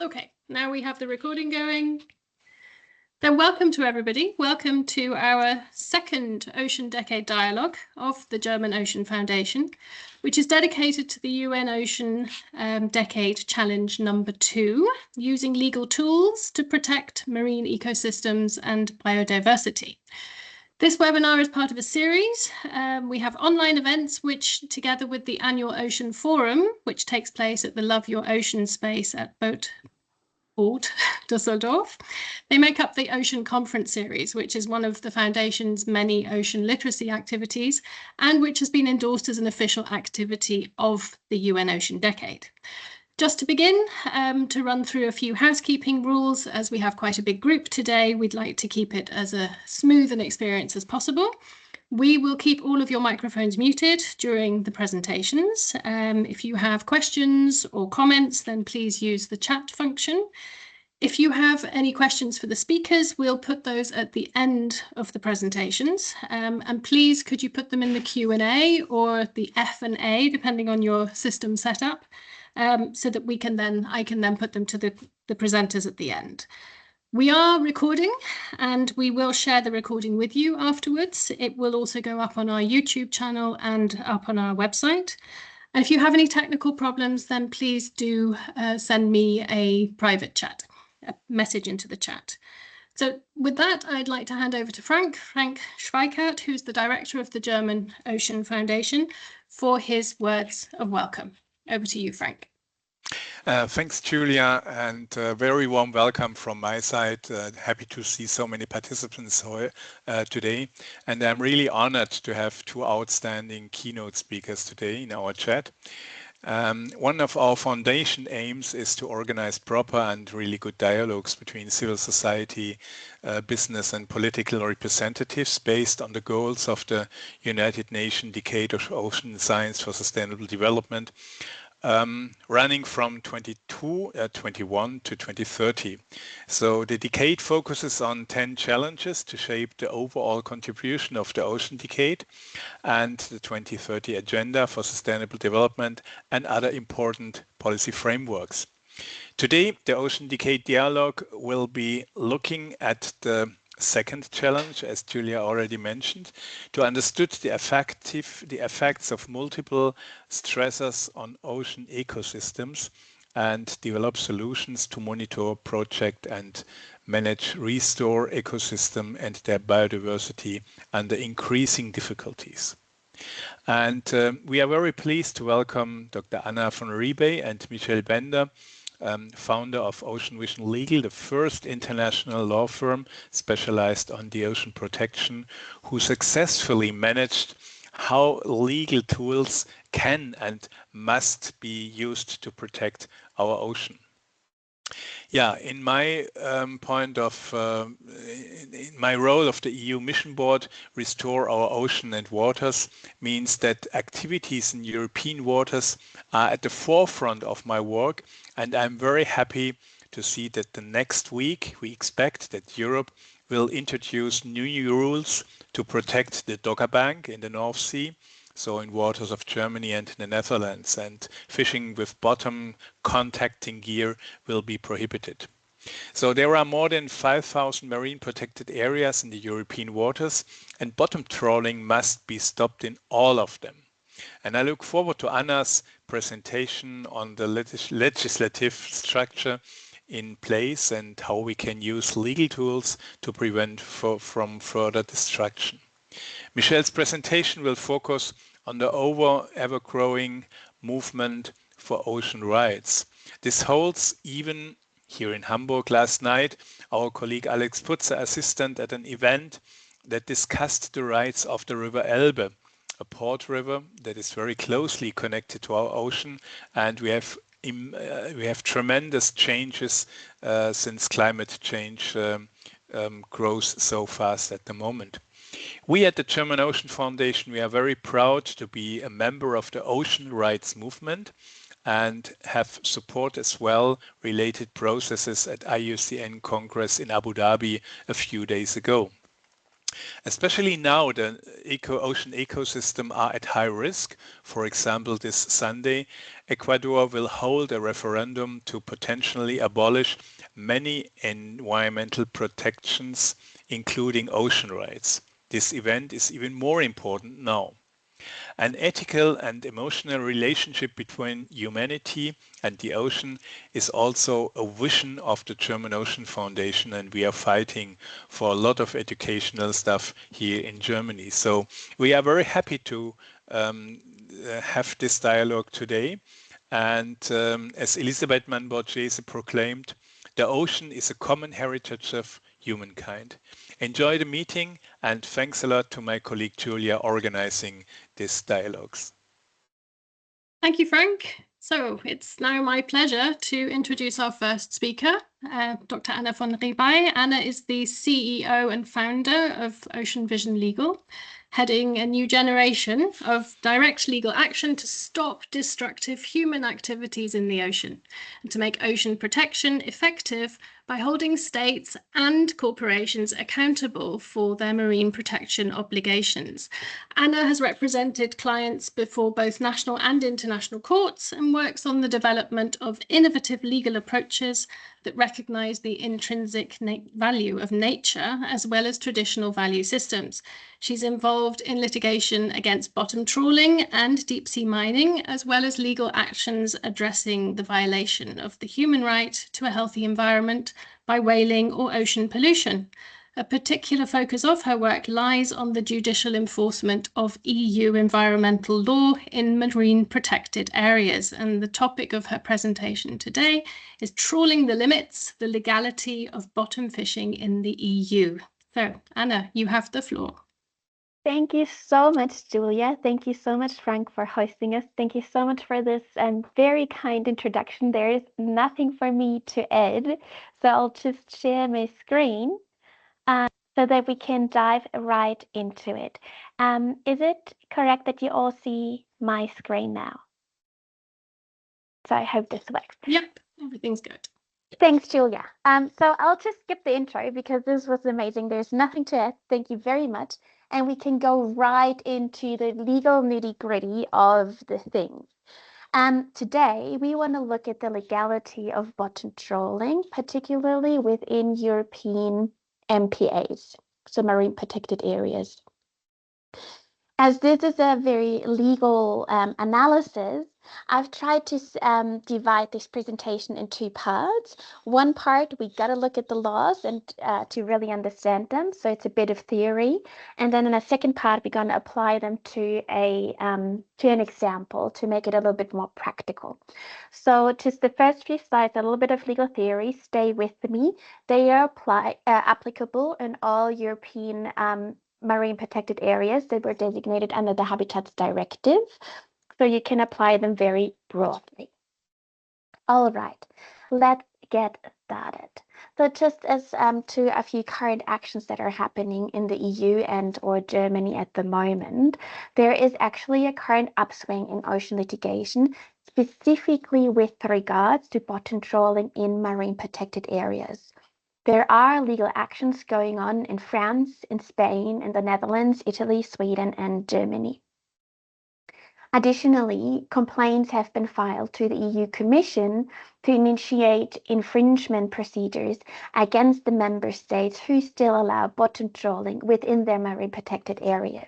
Okay, now we have the recording going. Then welcome to everybody. Welcome to our second Ocean Decade Dialogue of the German Ocean Foundation, which is dedicated to the UN Ocean Decade Challenge number 2, using legal tools to protect marine ecosystems and biodiversity. This webinar is part of a series. We have online events, which together with the annual Ocean Forum, which takes place at the Love Your Ocean space at Port Düsseldorf. They make up the Ocean Conference Series, which is one of the Foundation's many ocean literacy activities and which has been endorsed as an official activity of the UN Ocean Decade. Just to begin, to run through a few housekeeping rules, as we have quite a big group today, we'd like to keep it as a smooth an experience as possible. We will keep all of your microphones muted during the presentations. If you have questions or comments, then please use the chat function. If you have any questions for the speakers, we'll put those at the end of the presentations. And please, could you put them in the Q&A or the F&A, depending on your system setup, so that I can then put them to the presenters at the end. We are recording and we will share the recording with you afterwards. It will also go up on our YouTube channel and up on our website. And if you have any technical problems, then please do send me a private chat, a message into the chat. So with that, I'd like to hand over to Frank Schweikert, who's the director of the German Ocean Foundation, for his words of welcome. Over to you, Frank. Thanks, Julia, and very warm welcome from my side. Happy to see so many participants today. And I'm really honored to have two outstanding keynote speakers today in our chat. One of our foundation aims is to organize proper and really good dialogues between civil society, business and political representatives based on the goals of the United Nations Decade of Ocean Science for Sustainable Development, running from 2021 to 2030. So the decade focuses on 10 challenges to shape the overall contribution of the Ocean Decade and the 2030 Agenda for Sustainable Development and other important policy frameworks. Today, the Ocean Decade Dialogue will be looking at the second challenge, as Julia already mentioned, to understand the effects of multiple stressors on ocean ecosystems and develop solutions to monitor, project and manage restore ecosystem and their biodiversity under increasing difficulties. And we are very pleased to welcome Dr. Anna von Rebay and Michelle Bender, founder of Ocean Vision Legal, the first international law firm specialized on the ocean protection, who successfully managed how legal tools can and must be used to protect our ocean. Yeah, in my in my role of the EU Mission Board, Restore Our Ocean and Waters means that activities in European waters are at the forefront of my work, and I'm very happy to see that the next week we expect that Europe will introduce new rules to protect the Dogger Bank in the North Sea, so in waters of Germany and the Netherlands, and fishing with bottom contacting gear will be prohibited. So there are more than 5,000 marine protected areas in the European waters, and bottom trawling must be stopped in all of them. And I look forward to Anna's presentation on the legislative structure in place and how we can use legal tools to prevent from further destruction. Michelle's presentation will focus on the ever-growing movement for ocean rights. This holds even here in Hamburg last night. Our colleague Alex Putzer, assistant at an event that discussed the rights of the River Elbe, a port river that is very closely connected to our ocean, and we have tremendous changes since climate change grows so fast at the moment. We at the German Ocean Foundation, we are very proud to be a member of the ocean rights movement and have support as well related processes at IUCN Congress in Abu Dhabi a few days ago. Especially now, the ocean ecosystem are at high risk. For example, this Sunday, Ecuador will hold a referendum to potentially abolish many environmental protections, including ocean rights. This event is even more important now. An ethical and emotional relationship between humanity and the ocean is also a vision of the German Ocean Foundation, and we are fighting for a lot of educational stuff here in Germany. So we are very happy to have this dialogue today. And as Elisabeth Mann-Borghese proclaimed, the ocean is a common heritage of humankind. Enjoy the meeting, and thanks a lot to my colleague Julia organizing these dialogues. Thank you, Frank. So it's now my pleasure to introduce our first speaker, Dr. Anna von Rebay. Anna is the CEO and founder of Ocean Vision Legal, heading a new generation of direct legal action to stop destructive human activities in the ocean and to make ocean protection effective by holding states and corporations accountable for their marine protection obligations. Anna has represented clients before both national and international courts and works on the development of innovative legal approaches that recognize the intrinsic value of nature as well as traditional value systems. She's involved in litigation against bottom trawling and deep sea mining, as well as legal actions addressing the violation of the human right to a healthy environment by whaling or ocean pollution. A particular focus of her work lies on the judicial enforcement of EU environmental law in marine protected areas. And the topic of her presentation today is trawling the limits, the legality of bottom fishing in the EU. So, Anna, you have the floor. Thank you so much, Julia. Thank you so much, Frank, for hosting us. Thank you so much for this very kind introduction. There is nothing for me to add, so I'll just share my screen so that we can dive right into it. Is it correct that you all see my screen now? So I hope this works. Yep, everything's good. Thanks, Julia. So I'll just skip the intro because this was amazing. There's nothing to add. Thank you very much. And we can go right into the legal nitty-gritty of the things. Today, we want to look at the legality of bottom trawling, particularly within European MPAs, so marine protected areas. As this is a very legal analysis, I've tried to divide this presentation in two parts. One part, we got to look at the laws and to really understand them. So it's a bit of theory. And then in a second part, we're going to apply them to an example to make it a little bit more practical. So just the first few slides, a little bit of legal theory. Stay with me. They are applicable in all European marine protected areas that were designated under the Habitats Directive. So you can apply them very broadly. All right, let's get started. So just as to a few current actions that are happening in the EU and or Germany at the moment, there is actually a current upswing in ocean litigation, specifically with regards to bottom trawling in marine protected areas. There are legal actions going on in France, in Spain, in the Netherlands, Italy, Sweden, and Germany. Additionally, complaints have been filed to the EU Commission to initiate infringement procedures against the member states who still allow bottom trawling within their marine protected areas.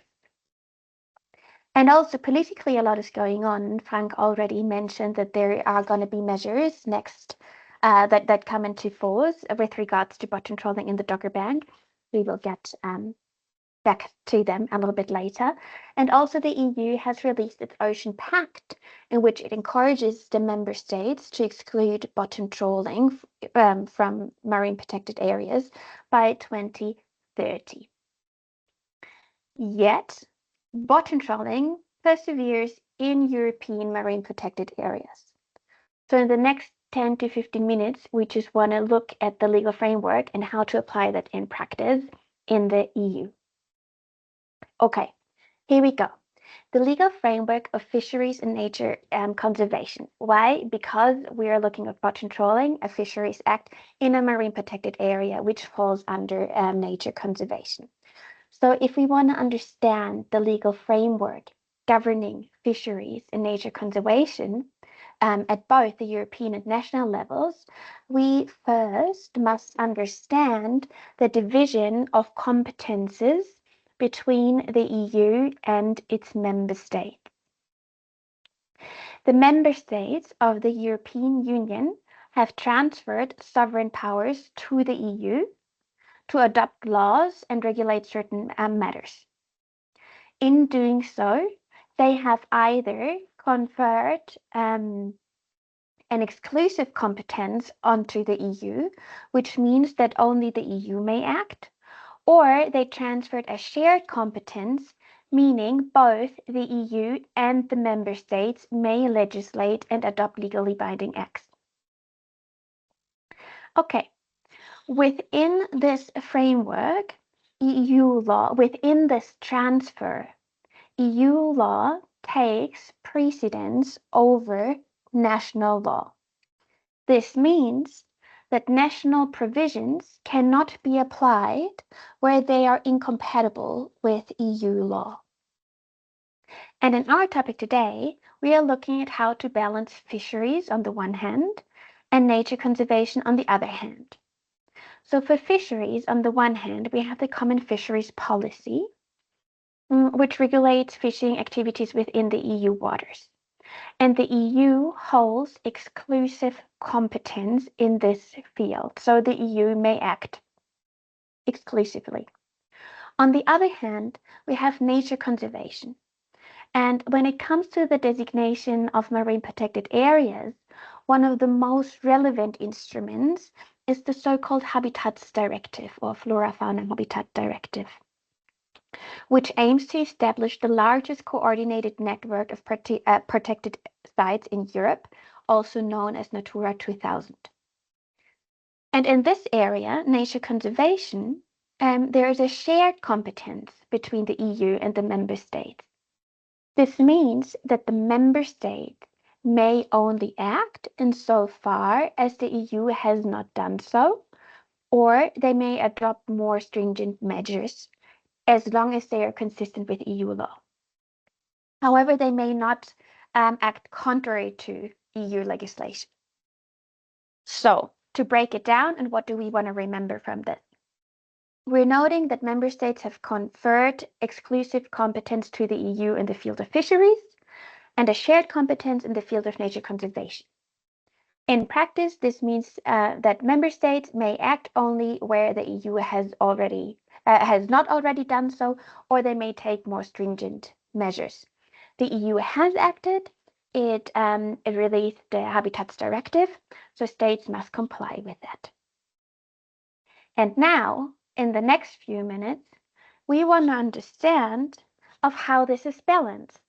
And also politically, a lot is going on. Frank already mentioned that there are going to be measures next that come into force with regards to bottom trawling in the Dogger Bank. We will get back to them a little bit later. And also the EU has released its Ocean Pact, in which it encourages the member states to exclude bottom trawling from marine protected areas by 2030. Yet, bottom trawling perseveres in European marine protected areas. So in the next 10 to 15 minutes, we just want to look at the legal framework and how to apply that in practice in the EU. Okay, here we go. The legal framework of fisheries and nature conservation. Why? Because we are looking at bottom trawling, a fisheries act in a marine protected area, which falls under nature conservation. So if we want to understand the legal framework governing fisheries and nature conservation at both the European and national levels, we first must understand the division of competences between the EU and its member states. The member states of the European Union have transferred sovereign powers to the EU to adopt laws and regulate certain matters. In doing so, they have either conferred an exclusive competence onto the EU, which means that only the EU may act, or they transferred a shared competence, meaning both the EU and the member states may legislate and adopt legally binding acts. Okay, within this framework, EU law, within this transfer, EU law takes precedence over national law. This means that national provisions cannot be applied where they are incompatible with EU law. And in our topic today, we are looking at how to balance fisheries on the one hand and nature conservation on the other hand. So for fisheries, on the one hand, we have the Common Fisheries Policy, which regulates fishing activities within the EU waters. And the EU holds exclusive competence in this field, so the EU may act exclusively. On the other hand, we have nature conservation. And when it comes to the designation of marine protected areas, one of the most relevant instruments is the so-called Habitats Directive or Flora Fauna Habitat Directive, which aims to establish the largest coordinated network of protected sites in Europe, also known as Natura 2000. And in this area, nature conservation, there is a shared competence between the EU and the member states. This means that the member state may only act insofar as the EU has not done so, or they may adopt more stringent measures as long as they are consistent with EU law. However, they may not act contrary to EU legislation. So, to break it down, and what do we want to remember from this? We're noting that member states have conferred exclusive competence to the EU in the field of fisheries and a shared competence in the field of nature conservation. In practice, this means that member states may act only where the EU has not already done so, or they may take more stringent measures. The EU has acted. It released the Habitats Directive, so states must comply with that. And now, in the next few minutes, we want to understand of how this is balanced.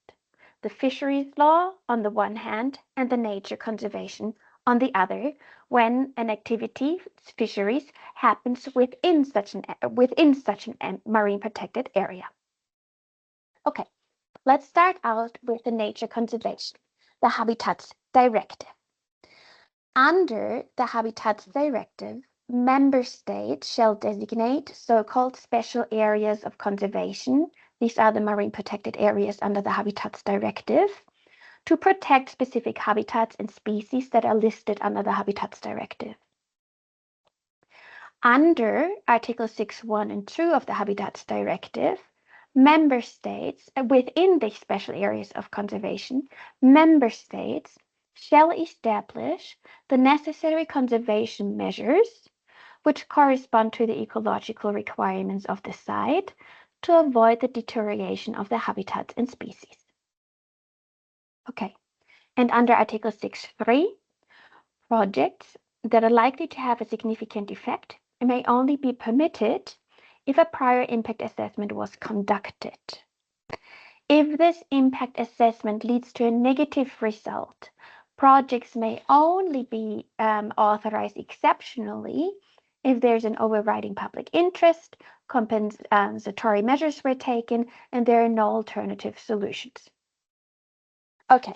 The fisheries law on the one hand and the nature conservation on the other, when an activity, fisheries, happens within such an marine protected area. Okay, let's start out with the nature conservation, the Habitats Directive. Under the Habitats Directive, member states shall designate so-called special areas of conservation. These are the marine protected areas under the Habitats Directive, to protect specific habitats and species that are listed under the Habitats Directive. Under Article 6.1 and 2 of the Habitats Directive, member states, within the special areas of conservation, member states shall establish the necessary conservation measures which correspond to the ecological requirements of the site to avoid the deterioration of the habitats and species. Okay, and under Article 6.3, projects that are likely to have a significant effect may only be permitted if a prior impact assessment was conducted. If this impact assessment leads to a negative result, projects may only be authorized exceptionally if there's an overriding public interest, compensatory measures were taken, and there are no alternative solutions. Okay,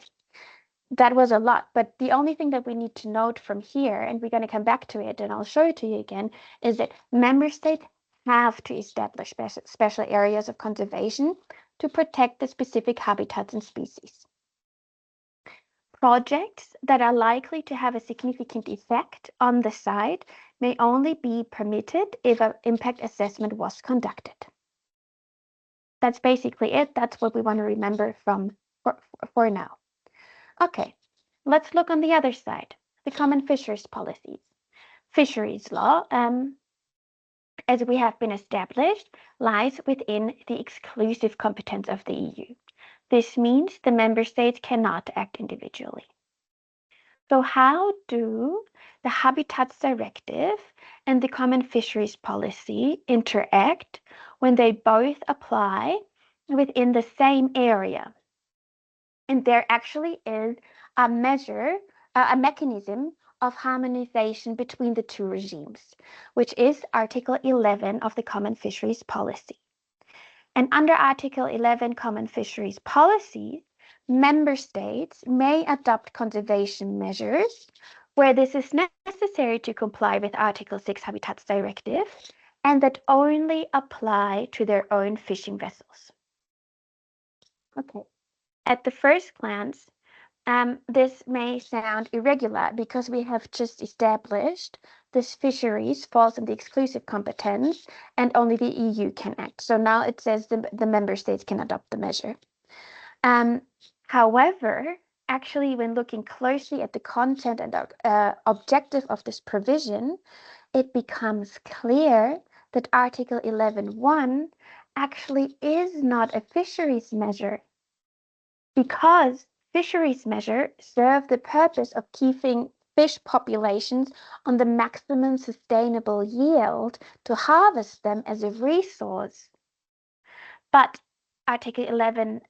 that was a lot, but the only thing that we need to note from here, and we're going to come back to it and I'll show it to you again, is that member states have to establish special areas of conservation to protect the specific habitats and species. Projects that are likely to have a significant effect on the site may only be permitted if an impact assessment was conducted. That's basically it. That's what we want to remember for now. Okay, let's look on the other side, the common fisheries policies. Fisheries law, as we have been established, lies within the exclusive competence of the EU. This means the member states cannot act individually. So how do the Habitats Directive and the Common Fisheries Policy interact when they both apply within the same area? And there actually is a mechanism of harmonization between the two regimes, which is Article 11 of the Common Fisheries Policy. And under Article 11 Common Fisheries Policy, member states may adopt conservation measures where this is necessary to comply with Article 6 Habitats Directive and that only apply to their own fishing vessels. Okay. At the first glance, this may sound irregular because we have just established this fisheries falls in the exclusive competence and only the EU can act. So now it says the member states can adopt the measure. However, actually, when looking closely at the content and objective of this provision, it becomes clear that Article 11.1 actually is not a fisheries measure, because fisheries measures serve the purpose of keeping fish populations on the maximum sustainable yield to harvest them as a resource. But Article 11,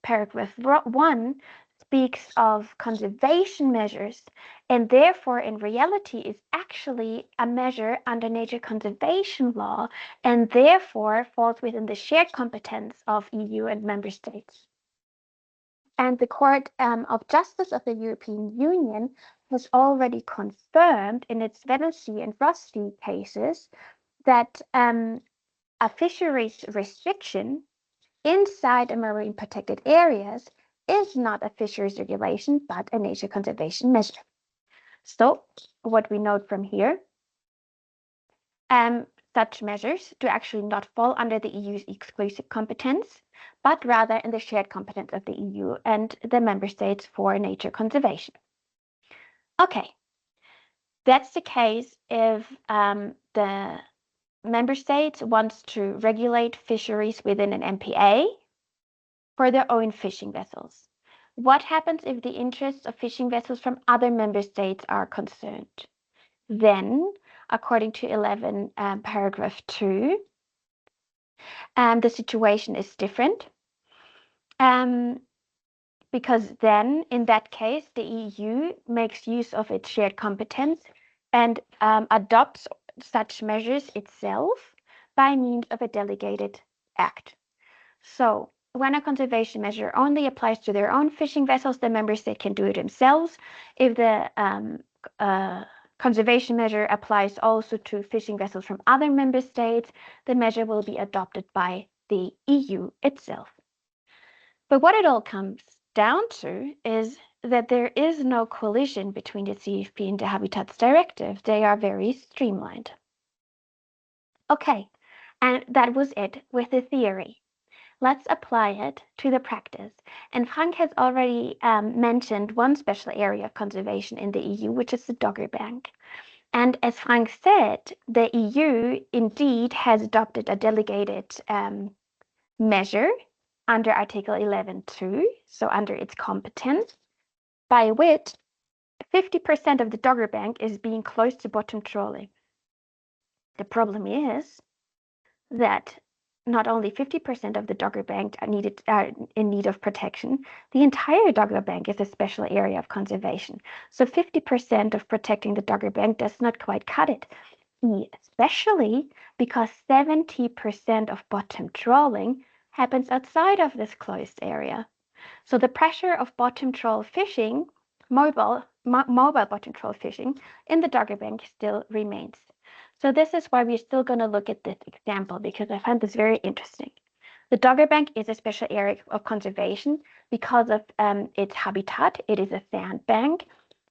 paragraph 1 speaks of conservation measures, and therefore in reality is actually a measure under nature conservation law, and therefore falls within the shared competence of EU and member states. And the Court of Justice of the European Union has already confirmed in its Venosi and Rossi cases that a fisheries restriction inside a marine protected areas is not a fisheries regulation, but a nature conservation measure. So what we note from here, such measures do actually not fall under the EU's exclusive competence, but rather in the shared competence of the EU and the member states for nature conservation. Okay, that's the case if the member states wants to regulate fisheries within an MPA for their own fishing vessels. What happens if the interests of fishing vessels from other member states are concerned? Then, according to 11 paragraph 2, the situation is different. Because then, in that case, the EU makes use of its shared competence and adopts such measures itself by means of a delegated act. So, when a conservation measure only applies to their own fishing vessels, the member state can do it themselves. If the conservation measure applies also to fishing vessels from other member states, the measure will be adopted by the EU itself. But what it all comes down to is that there is no collision between the CFP and the Habitats Directive. They are very streamlined. Okay, and that was it with the theory. Let's apply it to the practice. And Frank has already mentioned one special area of conservation in the EU, which is the Dogger Bank. And as Frank said, the EU indeed has adopted a delegated measure under Article 11.2, so under its competence, by which 50% of the Dogger Bank is being closed to bottom trawling. The problem is that not only 50% of the Dogger Bank are in need of protection, the entire Dogger Bank is a special area of conservation. So 50% of protecting the Dogger Bank does not quite cut it, especially because 70% of bottom trawling happens outside of this closed area. So the pressure of bottom trawl fishing, mobile bottom trawl fishing in the Dogger Bank still remains. So this is why we're still going to look at this example, because I find this very interesting. The Dogger Bank is a special area of conservation because of its habitat. It is a sandbank,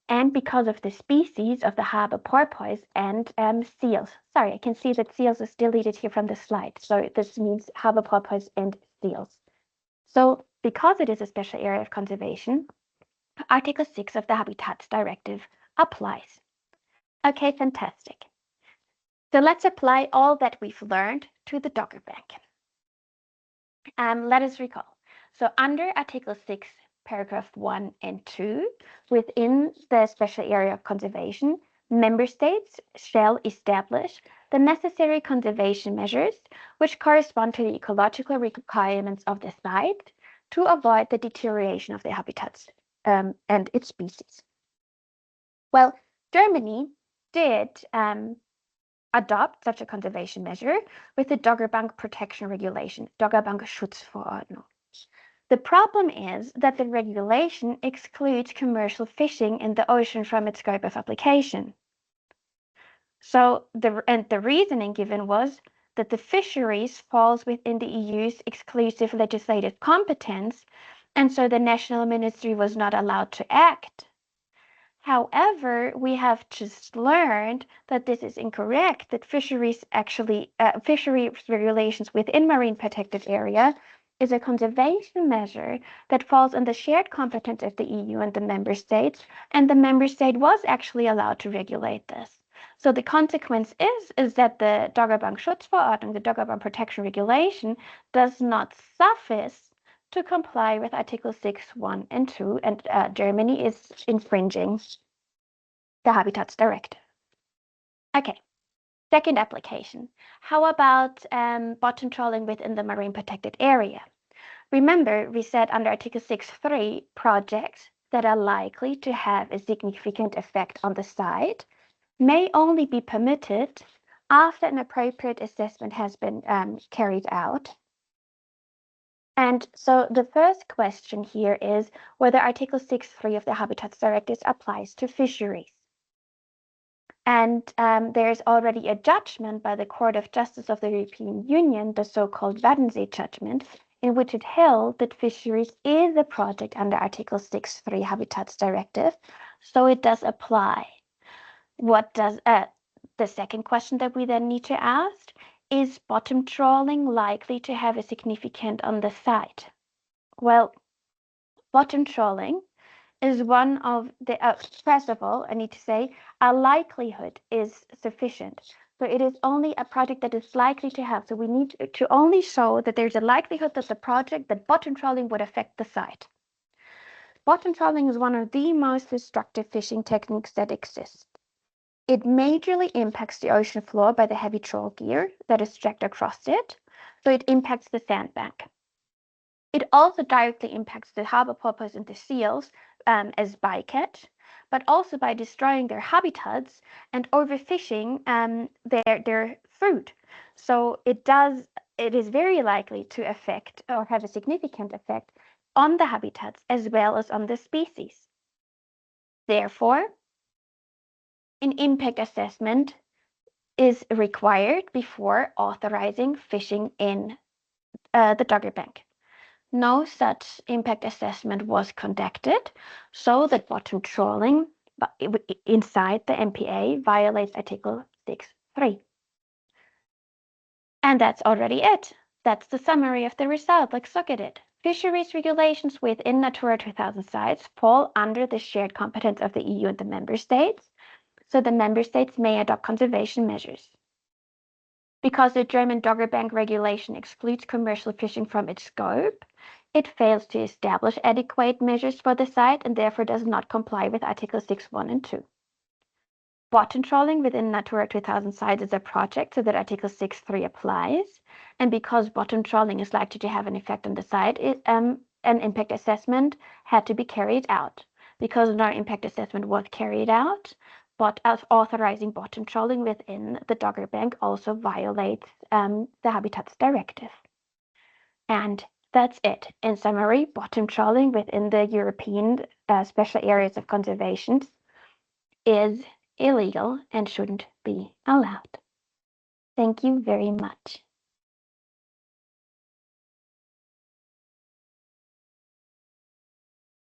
and because of the species of the harbor porpoise and seals. Sorry, I can see that seals is deleted here from the slide. So this means harbor porpoise and seals. So because it is a special area of conservation, Article 6 of the Habitats Directive applies. Okay, fantastic. So let's apply all that we've learned to the Dogger Bank. Let us recall. So under Article 6, paragraph 1 and 2, within the special area of conservation, member states shall establish the necessary conservation measures which correspond to the ecological requirements of the site to avoid the deterioration of the habitats and its species. Well, Germany did adopt such a conservation measure with the Doggerbank Protection Regulation, Doggerbank-Schutzverordnung. The problem is that the regulation excludes commercial fishing in the ocean from its scope of application. So the reasoning given was that the fisheries falls within the EU's exclusive legislative competence, and so the national ministry was not allowed to act. However, we have just learned that this is incorrect, that fisheries regulations within marine protected area is a conservation measure that falls in the shared competence of the EU and the member states, and the member state was actually allowed to regulate this. So the consequence is that the Doggerbank-Schutzverordnung, the Doggerbank Protection Regulation, does not suffice to comply with Article 6, 1 and 2, and Germany is infringing the Habitats Directive. Okay, second application. How about bottom trawling within the marine protected area? Remember, we said under Article 6.3, projects that are likely to have a significant effect on the site may only be permitted after an appropriate assessment has been carried out. And so the first question here is whether Article 6.3 of the Habitats Directive applies to fisheries. And there's already a judgment by the Court of Justice of the European Union, the so-called Wadensee judgment, in which it held that fisheries is a project under Article 6.3 Habitats Directive, so it does apply. What does the second question that we then need to ask is bottom trawling likely to have a significant on the site? Well, bottom trawling is one of the, first of all, I need to say, a likelihood is sufficient. So it is only a project that is likely to have. So we need to only show that there's a likelihood that the project, that bottom trawling would affect the site. Bottom trawling is one of the most destructive fishing techniques that exist. It majorly impacts the ocean floor by the heavy trawl gear that is dragged across it. So it impacts the sandbank. It also directly impacts the harbor porpoise and the seals as bycatch, but also by destroying their habitats and overfishing their food. So it is very likely to affect or have a significant effect on the habitats as well as on the species. Therefore, an impact assessment is required before authorizing fishing in the Dogger Bank. No such impact assessment was conducted, so that bottom trawling inside the MPA violates Article 6.3. And that's already it. That's the summary of the result. Let's look at it. Fisheries regulations within Natura 2000 sites fall under the shared competence of the EU and the member states, so the member states may adopt conservation measures. Because the German Dogger Bank regulation excludes commercial fishing from its scope, it fails to establish adequate measures for the site and therefore does not comply with Article 6, 1 and 2. Bottom trawling within Natura 2000 sites is a project, so that Article 6.3 applies. And because bottom trawling is likely to have an effect on the site, an impact assessment had to be carried out. Because no impact assessment was carried out, but as authorizing bottom trawling within the Dogger Bank also violates the Habitats Directive. And that's it. In summary, bottom trawling within the European special areas of conservation is illegal and shouldn't be allowed. Thank you very much.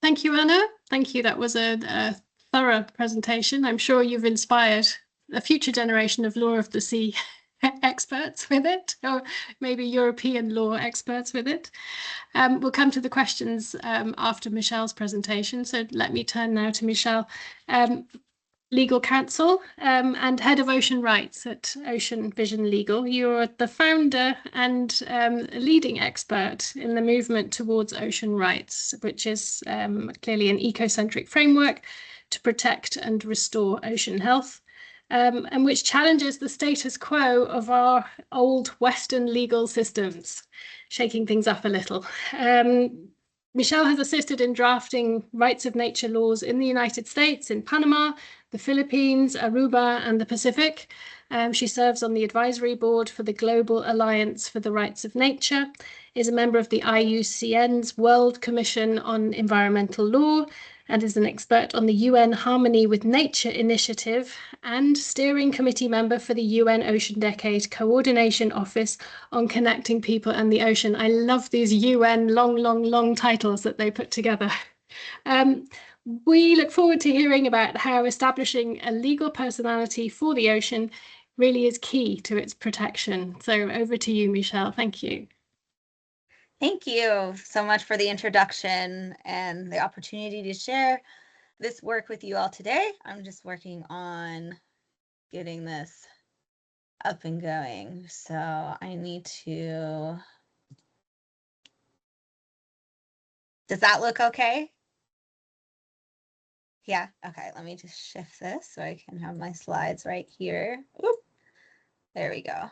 Thank you, Anna. Thank you. That was a thorough presentation. I'm sure you've inspired a future generation of law of the sea experts with it, or maybe European law experts with it. We'll come to the questions after Michelle's presentation. So let me turn now to Michelle, legal counsel and head of ocean rights at Ocean Vision Legal. You're the founder and leading expert in the movement towards ocean rights, which is clearly an ecocentric framework to protect and restore ocean health. And which challenges the status quo of our old Western legal systems, shaking things up a little. Michelle has assisted in drafting rights of nature laws in the United States, in Panama, the Philippines, Aruba, and the Pacific. She serves on the advisory board for the Global Alliance for the Rights of Nature, is a member of the IUCN's World Commission on Environmental Law, and is an expert on the UN Harmony with Nature initiative and steering committee member for the UN Ocean Decade Coordination Office on Connecting People and the Ocean. I love these UN long titles that they put together. We look forward to hearing about how establishing a legal personality for the ocean really is key to its protection. So over to you, Michelle. Thank you. Thank you so much for the introduction and the opportunity to share this work with you all today. I'm just working on getting this up and going. So I need to, does that look okay? Yeah, okay, let me just shift this so I can have my slides right here. Oop. There we go.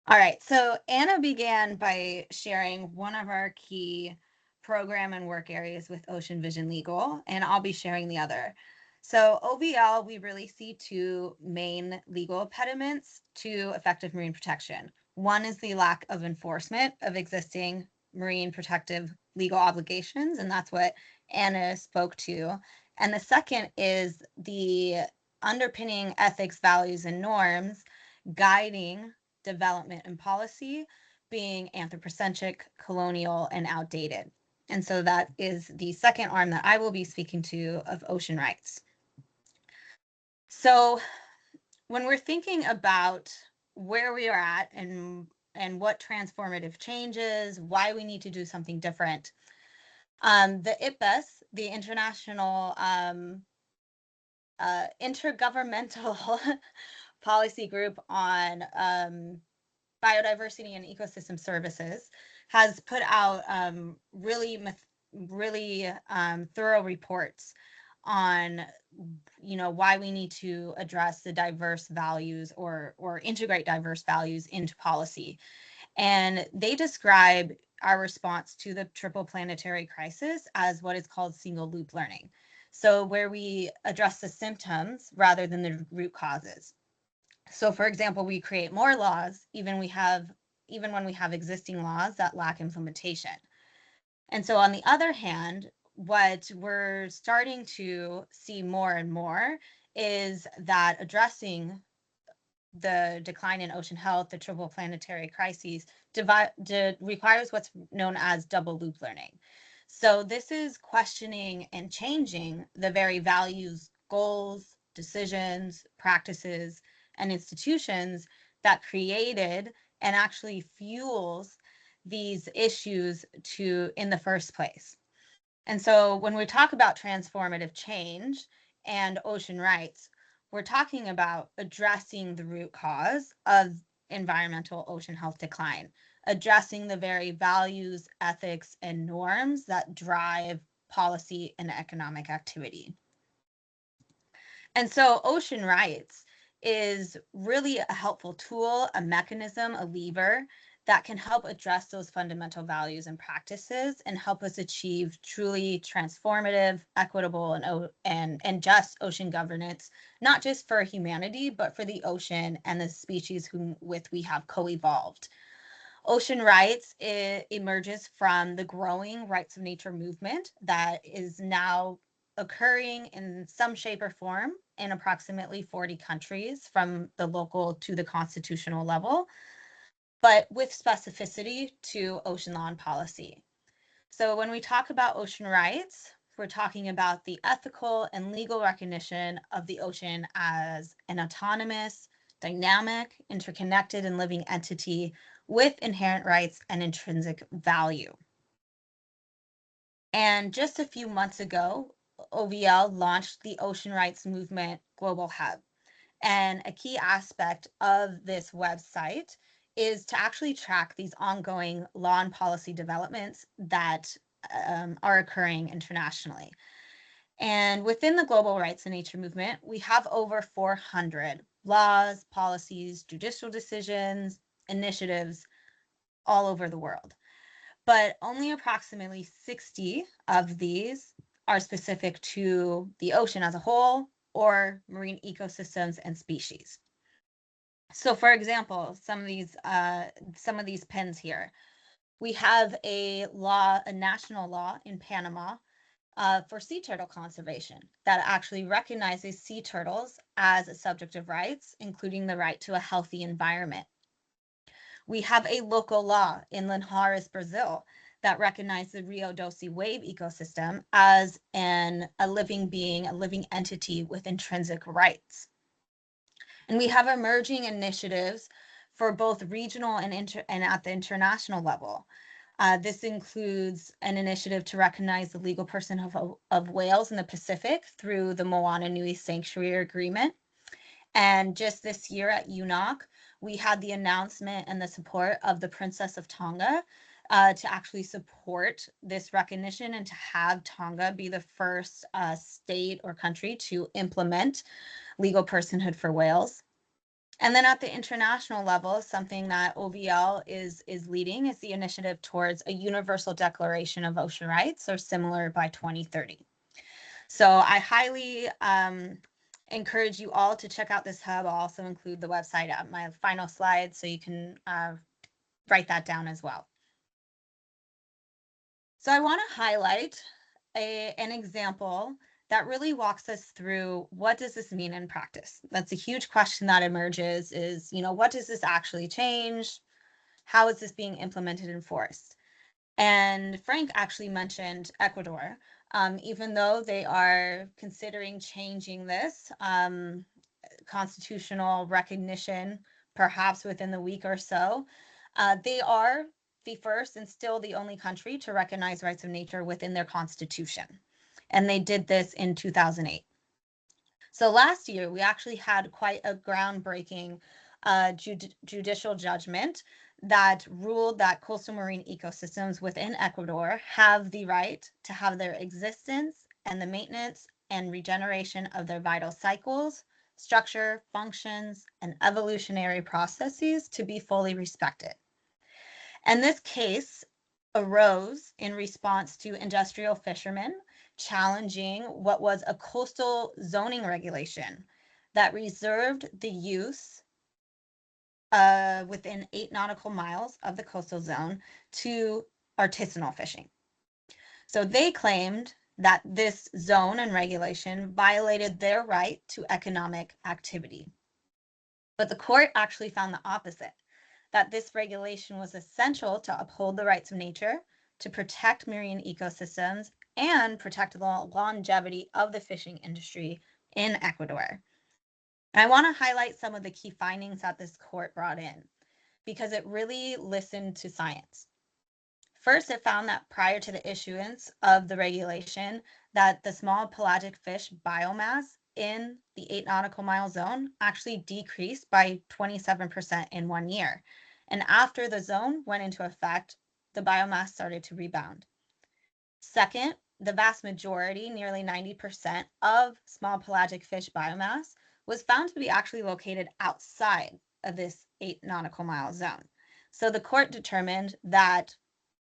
All right, so Anna began by sharing one of our key program and work areas with Ocean Vision Legal, and I'll be sharing the other. So OVL, we really see two main legal impediments to effective marine protection. One is the lack of enforcement of existing marine protective legal obligations, and that's what Anna spoke to. And the second is the underpinning ethics, values, and norms guiding development and policy being anthropocentric, colonial, and outdated. And so that is the second arm that I will be speaking to of ocean rights. So when we're thinking about where we are at and what transformative changes, why we need to do something different, the IPBES, the International Intergovernmental Policy Group on Biodiversity and Ecosystem Services, has put out really thorough reports on why we need to address the diverse values or integrate diverse values into policy. And they describe our response to the triple planetary crisis as what is called single loop learning. So where we address the symptoms rather than the root causes. So for example, we create more laws even when we have existing laws that lack implementation. And so on the other hand, what we're starting to see more and more is that addressing the decline in ocean health, the triple planetary crises, requires what's known as double loop learning. So this is questioning and changing the very values, goals, decisions, practices, and institutions that created and actually fuels these issues in the first place. And so when we talk about transformative change and ocean rights, we're talking about addressing the root cause of environmental ocean health decline, addressing the very values, ethics, and norms that drive policy and economic activity. And so ocean rights is really a helpful tool, a mechanism, a lever that can help address those fundamental values and practices and help us achieve truly transformative, equitable, and just ocean governance, not just for humanity, but for the ocean and the species with we have co-evolved. Ocean rights emerges from the growing rights of nature movement that is now occurring in some shape or form in approximately 40 countries from the local to the constitutional level, but with specificity to ocean law and policy. So when we talk about ocean rights, we're talking about the ethical and legal recognition of the ocean as an autonomous, dynamic, interconnected, and living entity with inherent rights and intrinsic value. And just a few months ago, OVL launched the Ocean Rights Movement Global Hub. And a key aspect of this website is to actually track these ongoing law and policy developments that are occurring internationally. And within the global rights and nature movement, we have over 400 laws, policies, judicial decisions, initiatives all over the world. But only approximately 60 of these are specific to the ocean as a whole or marine ecosystems and species. So for example, some of these pins here, we have a national law in Panama for sea turtle conservation that actually recognizes sea turtles as a subject of rights, including the right to a healthy environment. We have a local law in Linhares, Brazil, that recognizes the Rio Doce wave ecosystem as a living being, a living entity with intrinsic rights. And we have emerging initiatives for both regional and at the international level. This includes an initiative to recognize the legal person of whales in the Pacific through the Moana Nui Sanctuary Agreement. And just this year at UNOC, we had the announcement and the support of the Princess of Tonga to actually support this recognition and to have Tonga be the first state or country to implement legal personhood for whales. And then at the international level, something that OVL is leading is the initiative towards a Universal Declaration of Ocean Rights, or similar, by 2030. So I highly encourage you all to check out this hub. I'll also include the website at my final slide so you can write that down as well. So I want to highlight an example that really walks us through what does this mean in practice. That's a huge question that emerges is, what does this actually change? How is this being implemented and enforced? And Frank actually mentioned Ecuador. Even though they are considering changing this constitutional recognition, perhaps within the week or so, they are the first and still the only country to recognize rights of nature within their constitution. And they did this in 2008. So last year, we actually had quite a groundbreaking judicial judgment that ruled that coastal marine ecosystems within Ecuador have the right to have their existence and the maintenance and regeneration of their vital cycles, structure, functions, and evolutionary processes to be fully respected. And this case arose in response to industrial fishermen challenging what was a coastal zoning regulation that reserved the use within 8 nautical miles of the coastal zone to artisanal fishing. So they claimed that this zone and regulation violated their right to economic activity. But the court actually found the opposite, that this regulation was essential to uphold the rights of nature, to protect marine ecosystems, and protect the longevity of the fishing industry in Ecuador. And I want to highlight some of the key findings that this court brought in, because it really listened to science. First, it found that prior to the issuance of the regulation, that the small pelagic fish biomass in the 8 nautical mile zone actually decreased by 27% in 1 year. And after the zone went into effect, the biomass started to rebound. Second, the vast majority, nearly 90% of small pelagic fish biomass was found to be actually located outside of this 8 nautical mile zone. So the court determined that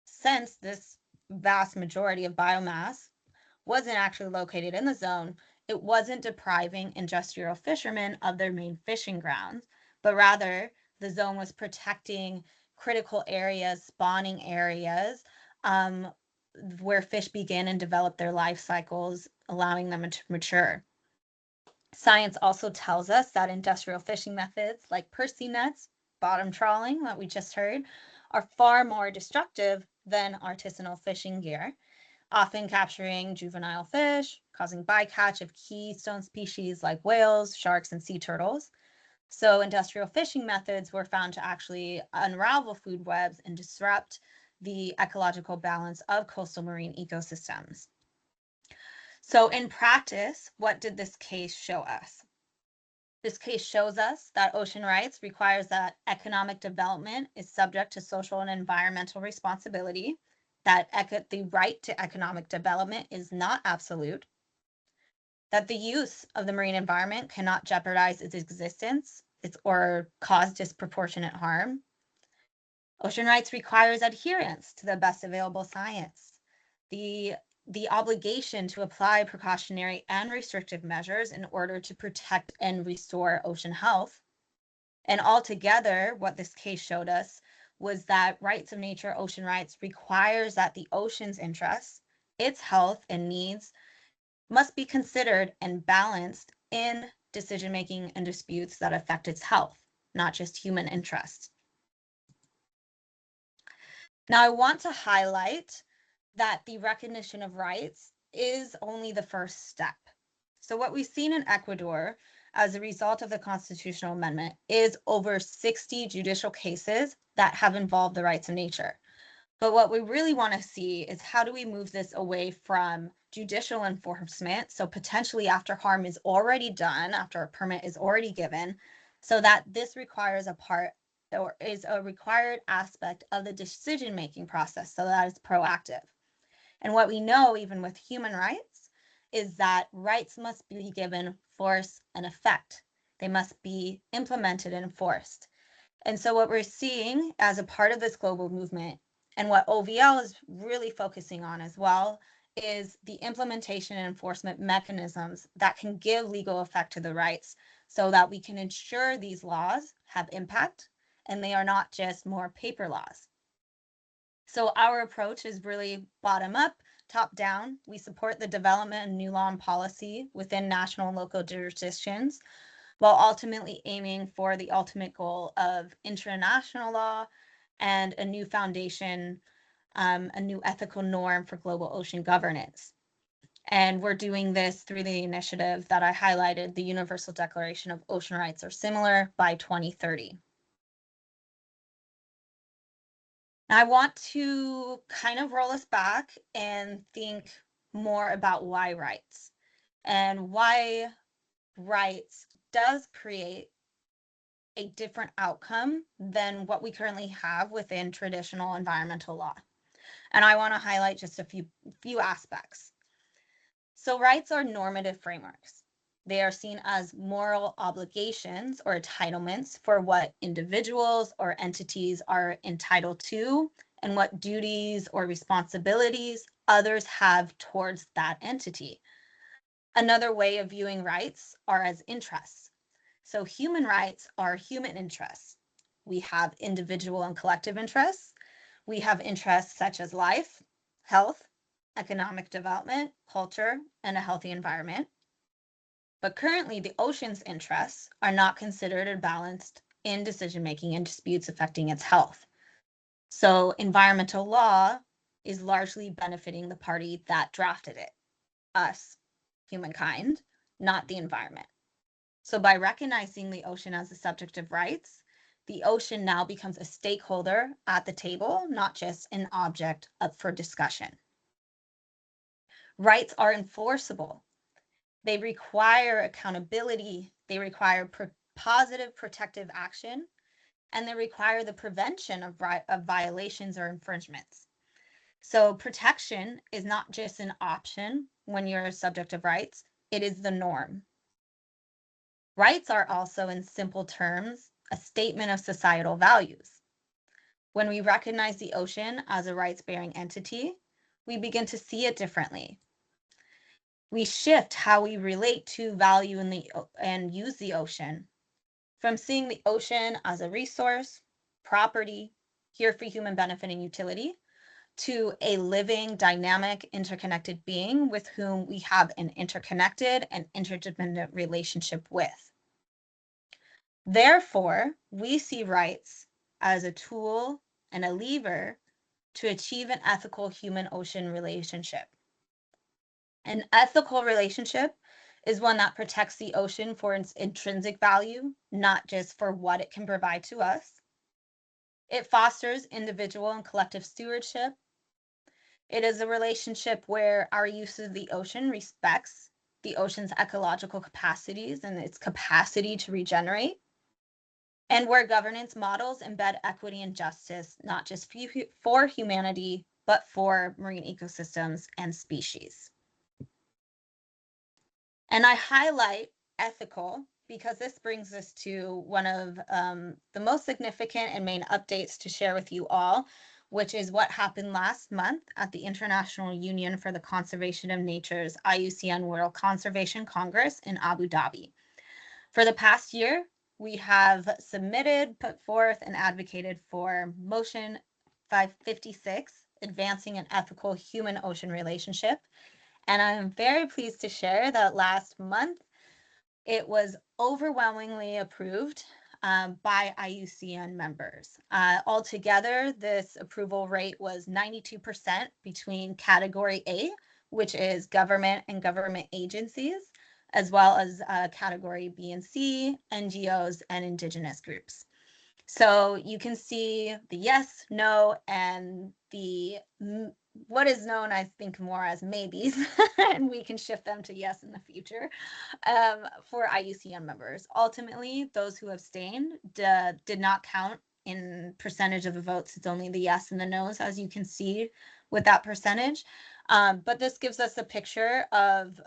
since this vast majority of biomass wasn't actually located in the zone, it wasn't depriving industrial fishermen of their main fishing grounds, but rather the zone was protecting critical areas, spawning areas, where fish begin and develop their life cycles, allowing them to mature. Science also tells us that industrial fishing methods like Percy nets, bottom trawling that we just heard, are far more destructive than artisanal fishing gear, often capturing juvenile fish, causing bycatch of keystone species like whales, sharks, and sea turtles. So industrial fishing methods were found to actually unravel food webs and disrupt the ecological balance of coastal marine ecosystems. So in practice, what did this case show us? This case shows us that ocean rights requires that economic development is subject to social and environmental responsibility, that the right to economic development is not absolute, that the use of the marine environment cannot jeopardize its existence or cause disproportionate harm. Ocean rights requires adherence to the best available science, the obligation to apply precautionary and restrictive measures in order to protect and restore ocean health. And altogether, what this case showed us was that rights of nature, ocean rights, requires that the ocean's interests, its health and needs must be considered and balanced in decision-making and disputes that affect its health, not just human interest. Now, I want to highlight that the recognition of rights is only the first step. So what we've seen in Ecuador as a result of the constitutional amendment is over 60 judicial cases that have involved the rights of nature. But what we really want to see is how do we move this away from judicial enforcement, so potentially after harm is already done, after a permit is already given, so that this requires a part or is a required aspect of the decision-making process, so that it's proactive. And what we know, even with human rights, is that rights must be given force and effect. They must be implemented and enforced. And so what we're seeing as a part of this global movement, and what OVL is really focusing on as well, is the implementation and enforcement mechanisms that can give legal effect to the rights so that we can ensure these laws have impact and they are not just more paper laws. So our approach is really bottom up, top down. We support the development of new law and policy within national and local jurisdictions, while ultimately aiming for the ultimate goal of international law and a new foundation, a new ethical norm for global ocean governance. And we're doing this through the initiative that I highlighted, the Universal Declaration of Ocean Rights or similar by 2030. Now, I want to kind of roll us back and think more about why rights and why rights does create a different outcome than what we currently have within traditional environmental law. And I want to highlight just a few aspects. So rights are normative frameworks. They are seen as moral obligations or entitlements for what individuals or entities are entitled to and what duties or responsibilities others have towards that entity. Another way of viewing rights are as interests. So human rights are human interests. We have individual and collective interests. We have interests such as life, health, economic development, culture, and a healthy environment. But currently, the ocean's interests are not considered or balanced in decision-making and disputes affecting its health. So environmental law is largely benefiting the party that drafted it, us, humankind, not the environment. So by recognizing the ocean as a subject of rights, the ocean now becomes a stakeholder at the table, not just an object up for discussion. Rights are enforceable. They require accountability, they require positive protective action, and they require the prevention of violations or infringements. So protection is not just an option when you're a subject of rights, it is the norm. Rights are also, in simple terms, a statement of societal values. When we recognize the ocean as a rights-bearing entity, we begin to see it differently. We shift how we relate to value and use the ocean, from seeing the ocean as a resource, property, here for human benefit and utility, to a living, dynamic, interconnected being with whom we have an interconnected and interdependent relationship with. Therefore, we see rights as a tool and a lever to achieve an ethical human-ocean relationship. An ethical relationship is one that protects the ocean for its intrinsic value, not just for what it can provide to us. It fosters individual and collective stewardship. It is a relationship where our use of the ocean respects the ocean's ecological capacities and its capacity to regenerate, and where governance models embed equity and justice, not just for humanity, but for marine ecosystems and species. And I highlight ethical because this brings us to one of the most significant and main updates to share with you all, which is what happened last month at the International Union for the Conservation of Nature's IUCN World Conservation Congress in Abu Dhabi. For the past year, we have submitted, put forth, and advocated for Motion 556, Advancing an Ethical Human-Ocean Relationship. And I'm very pleased to share that last month, it was overwhelmingly approved by IUCN members. Altogether, this approval rate was 92% between Category A, which is government and government agencies, as well as Category B and C, NGOs, and Indigenous groups. So you can see the yes, no, and the what is known, I think, more as maybes, and we can shift them to yes in the future for IUCN members. Ultimately, those who abstained did not count in percentage of the votes. It's only the yes and the no's, as you can see with that percentage. But this gives us a picture of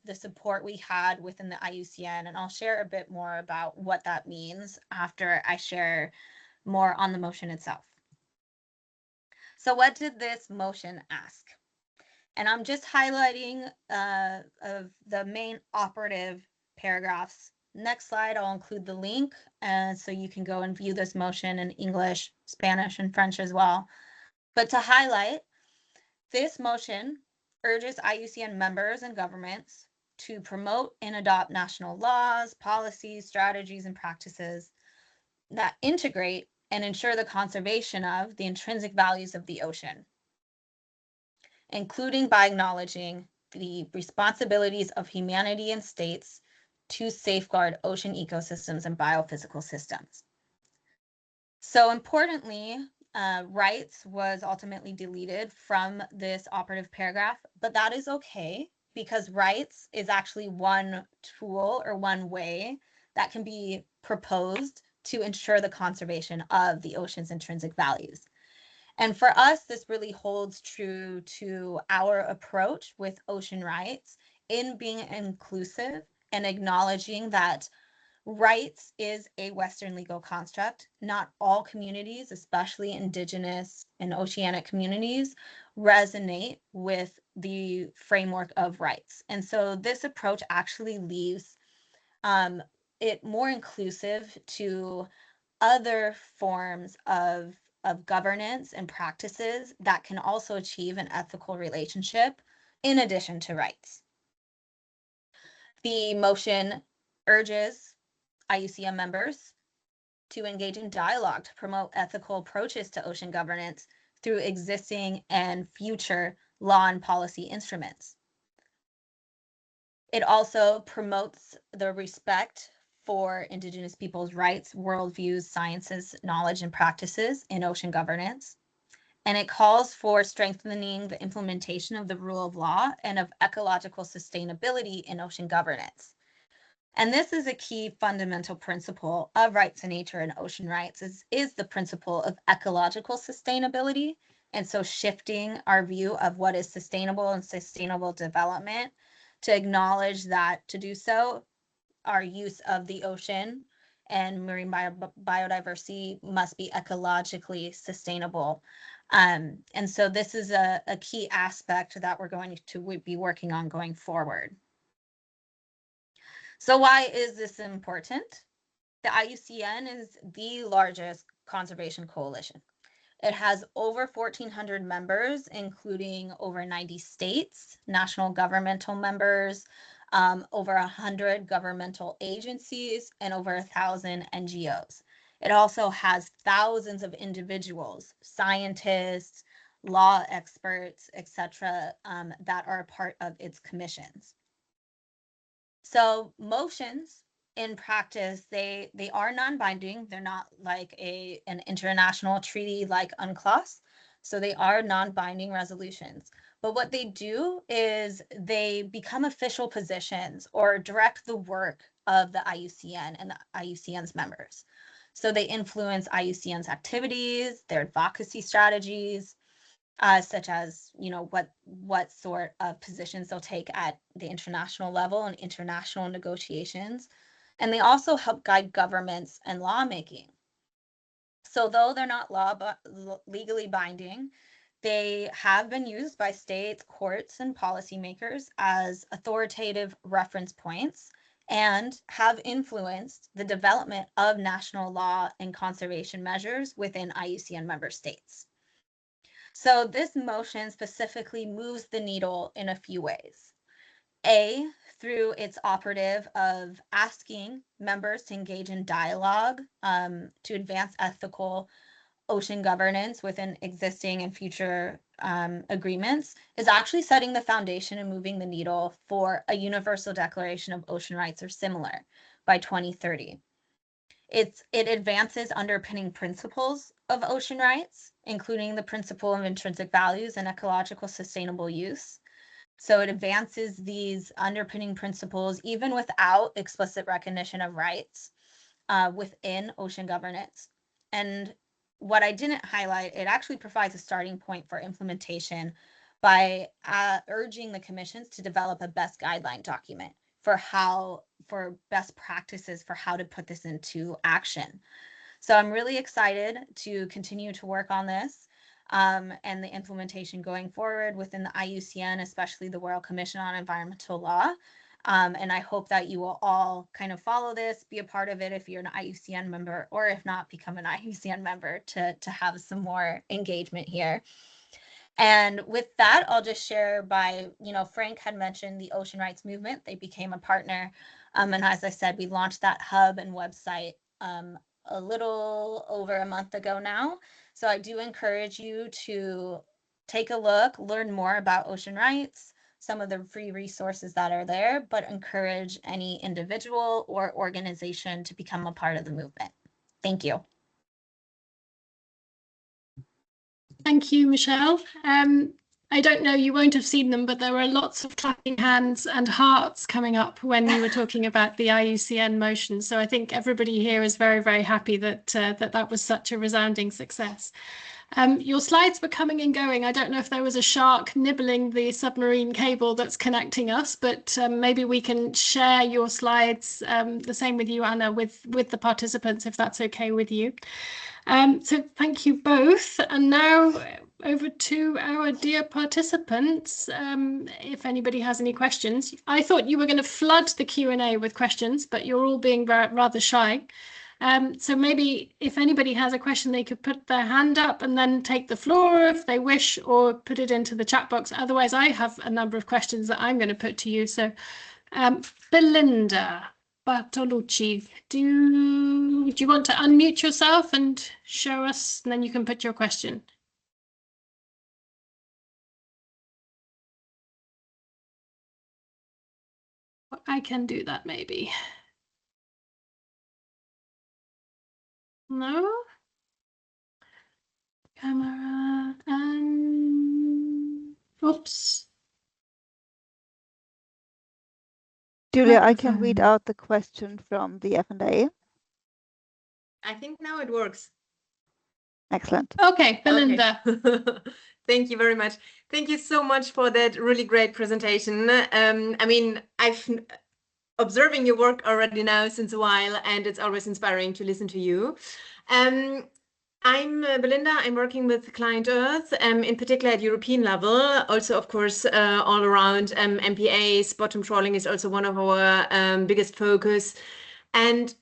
the support we had within the IUCN, and I'll share a bit more about what that means after I share more on the motion itself. So what did this motion ask? And I'm just highlighting of the main operative paragraphs. Next slide, I'll include the link so you can go and view this motion in English, Spanish, and French as well. But to highlight, this motion urges IUCN members and governments to promote and adopt national laws, policies, strategies, and practices that integrate and ensure the conservation of the intrinsic values of the ocean, including by acknowledging the responsibilities of humanity and states to safeguard ocean ecosystems and biophysical systems. So importantly, rights was ultimately deleted from this operative paragraph, but that is okay because rights is actually one tool or one way that can be proposed to ensure the conservation of the ocean's intrinsic values. And for us, this really holds true to our approach with ocean rights in being inclusive and acknowledging that rights is a Western legal construct. Not all communities, especially Indigenous and oceanic communities, resonate with the framework of rights. And so this approach actually leaves it more inclusive to other forms of governance and practices that can also achieve an ethical relationship in addition to rights. The motion urges IUCN members to engage in dialogue to promote ethical approaches to ocean governance through existing and future law and policy instruments. It also promotes the respect for Indigenous peoples' rights, worldviews, sciences, knowledge, and practices in ocean governance. And it calls for strengthening the implementation of the rule of law and of ecological sustainability in ocean governance. And this is a key fundamental principle of rights in nature and ocean rights is the principle of ecological sustainability. And so shifting our view of what is sustainable and sustainable development to acknowledge that to do so, our use of the ocean and marine biodiversity must be ecologically sustainable. And so this is a key aspect that we're going to be working on going forward. So why is this important? The IUCN is the largest conservation coalition. It has over 1,400 members, including over 90 states, national governmental members, over 100 governmental agencies, and over 1,000 NGOs. It also has thousands of individuals, scientists, law experts, etc., that are a part of its commissions. So motions in practice, they are non-binding. They're not like an international treaty like UNCLOS. So they are non-binding resolutions. But what they do is they become official positions or direct the work of the IUCN and the IUCN's members. So they influence IUCN's activities, their advocacy strategies, such as, you know, what sort of positions they'll take at the international level and international negotiations. And they also help guide governments and lawmaking. So though they're not legally binding, they have been used by states, courts, and policymakers as authoritative reference points and have influenced the development of national law and conservation measures within IUCN member states. So this motion specifically moves the needle in a few ways. A, through its operative of asking members to engage in dialogue to advance ethical ocean governance within existing and future agreements, is actually setting the foundation and moving the needle for a universal declaration of ocean rights or similar by 2030. It advances underpinning principles of ocean rights, including the principle of intrinsic values and ecological sustainable use. So it advances these underpinning principles even without explicit recognition of rights within ocean governance. And what I didn't highlight, it actually provides a starting point for implementation by urging the commissions to develop a best guideline document for best practices for how to put this into action. So I'm really excited to continue to work on this and the implementation going forward within the IUCN, especially the Royal Commission on Environmental Law. And I hope that you will all kind of follow this, be a part of it if you're an IUCN member, or if not, become an IUCN member to have some more engagement here. And with that, I'll just share Frank had mentioned the Ocean Rights Movement. They became a partner. And as I said, we launched that hub and website a little over a month ago now. So I do encourage you to take a look, learn more about ocean rights, some of the free resources that are there, but encourage any individual or organization to become a part of the movement. Thank you. Thank you, Michelle. I don't know, you won't have seen them, but there were lots of clapping hands and hearts coming up when you were talking about the IUCN motion. So I think everybody here is very, very happy that that was such a resounding success. Your slides were coming and going. I don't know if there was a shark nibbling the submarine cable that's connecting us, but maybe we can share your slides, the same with you, Anna, with the participants, if that's okay with you. So thank you both. And now over to our dear participants. If anybody has any questions, I thought you were going to flood the Q&A with questions, but you're all being rather shy. So maybe if anybody has a question, they could put their hand up and then take the floor if they wish, or put it into the chat box. Otherwise, I have a number of questions that I'm going to put to you. So Belinda Bartolucci, do you want to unmute yourself and show us, and then you can put your question. I can do that maybe. No? Camera and oops. Julia, I can read out the question from the F&A. I think now it works. Excellent. Okay, Belinda. Okay. Thank you very much. Thank you so much for that really great presentation. I mean, I've observing your work already now since a while, and it's always inspiring to listen to you. I'm Belinda. I'm working with Client Earth, in particular at European level. Also, of course, all around MPAs. Bottom trawling is also one of our biggest focus. And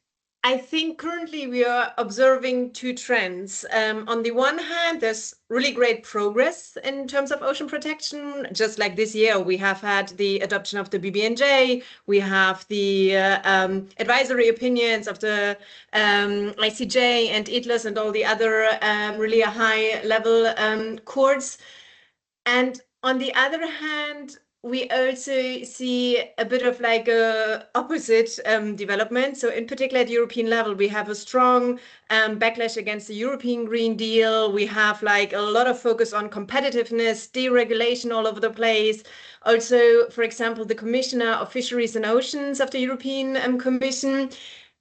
I think currently we are observing two trends. On the one hand, there's really great progress in terms of ocean protection. Just like this year, we have had the adoption of the BBNJ, we have the advisory opinions of the ICJ and ITLAS and all the other really high-level courts. And on the other hand, we also see a bit of like a opposite development. So in particular at European level, we have a strong backlash against the European Green Deal. We have like a lot of focus on competitiveness, deregulation all over the place. Also, for example, the Commissioner of Fisheries and Oceans of the European Commission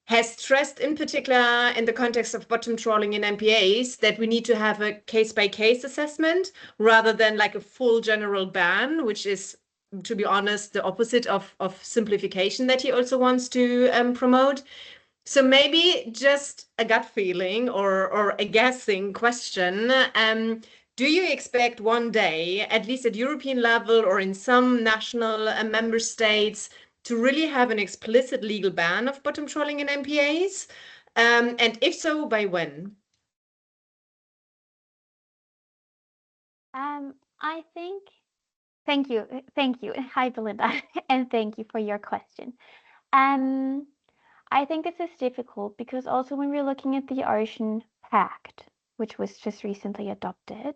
has stressed in particular in the context of bottom trawling in MPAs that we need to have a case-by-case assessment rather than like a full general ban, which is, to be honest, the opposite of simplification that he also wants to promote. So maybe just a gut feeling or a guessing question. Do you expect one day, at least at European level or in some national member states, to really have an explicit legal ban of bottom trawling in MPAs? And if so, by when? I think, thank you. Hi, Belinda, and thank you for your question. I think this is difficult because also when we're looking at the Ocean Pact, which was just recently adopted,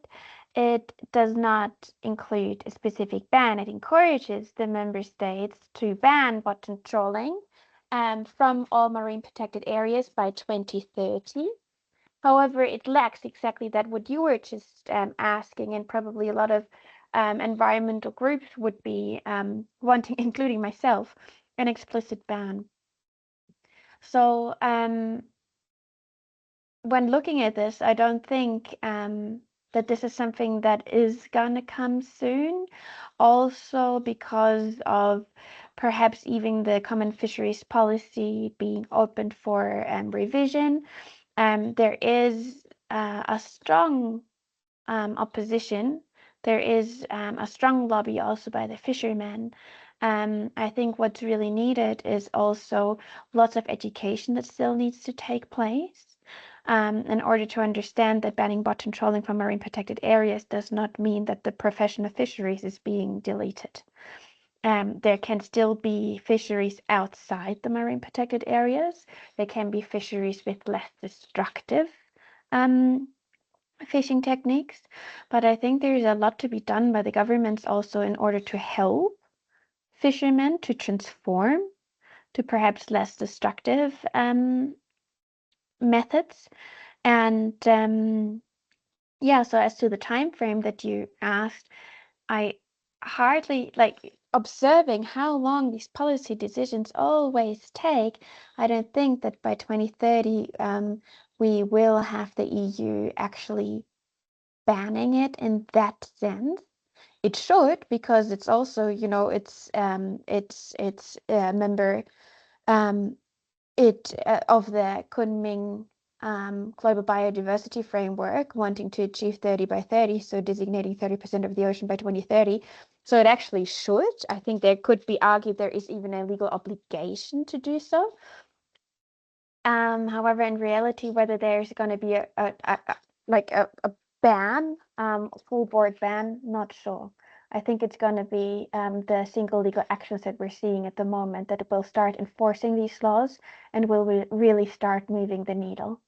it does not include a specific ban. It encourages the member states to ban bottom trawling from all marine protected areas by 2030. However, it lacks exactly that what you were just asking, and probably a lot of environmental groups would be wanting, including myself, an explicit ban. So when looking at this, I don't think that this is something that is gonna come soon. Also because of perhaps even the common fisheries policy being open for revision. There is a strong opposition. There is a strong lobby also by the fishermen. I think what's really needed is also lots of education that still needs to take place in order to understand that banning bottom trawling from marine protected areas does not mean that the profession of fisheries is being deleted. There can still be fisheries outside the marine protected areas. There can be fisheries with less destructive fishing techniques, but I think there is a lot to be done by the governments also in order to help fishermen to transform to perhaps less destructive methods. And yeah, so as to the time frame that you asked, I hardly like observing how long these policy decisions always take. I don't think that by 2030 we will have the EU actually banning it in that sense. It should, because it's also, you know, it's a member of the Kunming global biodiversity framework, wanting to achieve 30 by 30, so designating 30% of the ocean by 2030. So it actually should. I think there could be argued there is even a legal obligation to do so. However, in reality, whether there's going to be a ban, full board ban, not sure. I think it's going to be the single legal actions that we're seeing at the moment that will start enforcing these laws and will really start moving the needle.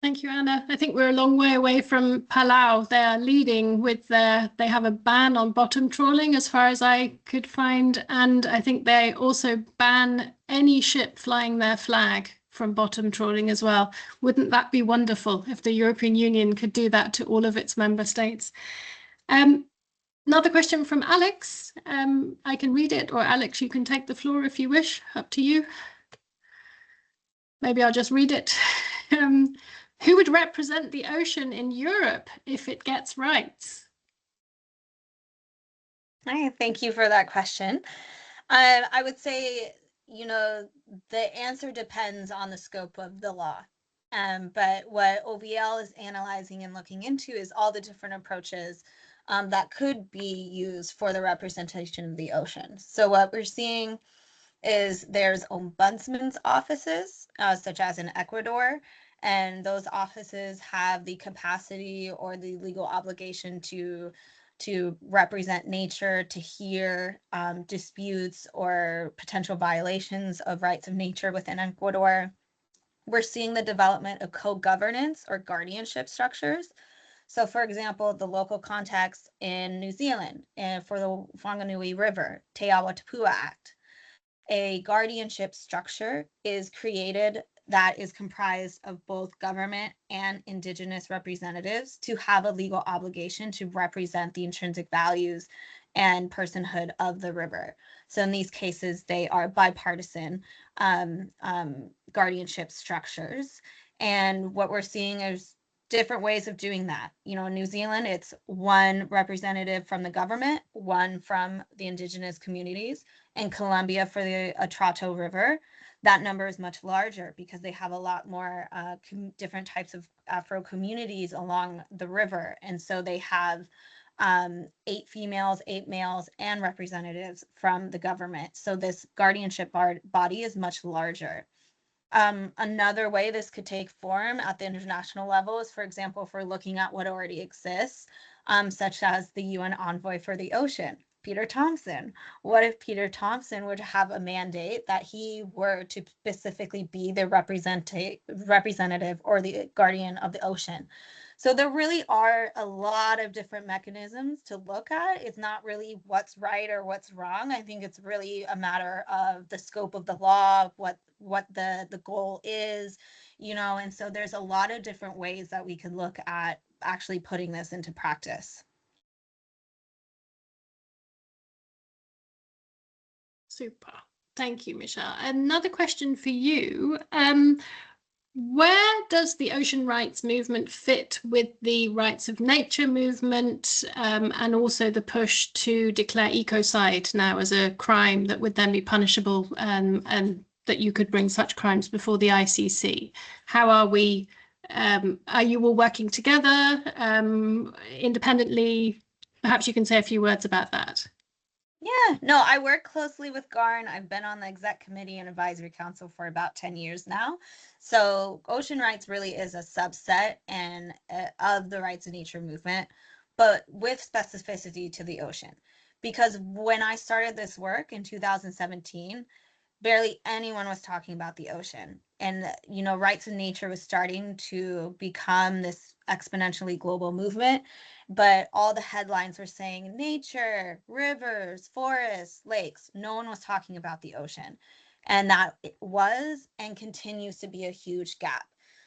Thank you, Anna. I think we're a long way away from Palau. They are leading with they have a ban on bottom trawling as far as I could find. And I think they also ban any ship flying their flag from bottom trawling as well. Wouldn't that be wonderful if the European Union could do that to all of its member states? Another question from Alex. I can read it, or Alex, you can take the floor if you wish, up to you. Maybe I'll just read it. Who would represent the ocean in Europe if it gets rights? Thank you for that question. I would say, you know, the answer depends on the scope of the law. But what OBL is analyzing and looking into is all the different approaches that could be used for the representation of the ocean. So what we're seeing is there's ombudsman's offices, such as in Ecuador, and those offices have the capacity or the legal obligation to represent nature, to hear disputes or potential violations of rights of nature within Ecuador. We're seeing the development of co-governance or guardianship structures. So, for example, the local context in New Zealand and for the Whanganui River, Te Awa Tapua Act, a guardianship structure is created that is comprised of both government and Indigenous representatives to have a legal obligation to represent the intrinsic values and personhood of the river. So in these cases, they are bipartisan guardianship structures. And what we're seeing is different ways of doing that. You know, in New Zealand, it's one representative from the government, one from the Indigenous communities. In Colombia, for the Atrato River, that number is much larger because they have a lot more different types of Afro communities along the river. And so they have 8 females, 8 males, and representatives from the government. So this guardianship body is much larger. Another way this could take form at the international level is, for example, if we're looking at what already exists, such as the UN Envoy for the Ocean, Peter Thompson. What if Peter Thompson were to have a mandate that he were to specifically be the representative or the guardian of the ocean? So there really are a lot of different mechanisms to look at. It's not really what's right or what's wrong. I think it's really a matter of the scope of the law, what the goal is, you know, and so there's a lot of different ways that we could look at actually putting this into practice. Super. Thank you, Michelle. Another question for you. Where does the ocean rights movement fit with the rights of nature movement and also the push to declare ecocide now as a crime that would then be punishable and that you could bring such crimes before the ICC? How are we, are you all working together independently? Perhaps you can say a few words about that. Yeah, no, I work closely with GARN. I've been on the exec committee and advisory council for about 10 years now. So ocean rights really is a subset of the rights of nature movement, but with specificity to the ocean. Because when I started this work in 2017, barely anyone was talking about the ocean. And, you know, rights of nature was starting to become this exponentially global movement. But all the headlines were saying nature, rivers, forests, lakes. No one was talking about the ocean. And that was and continues to be a huge gap.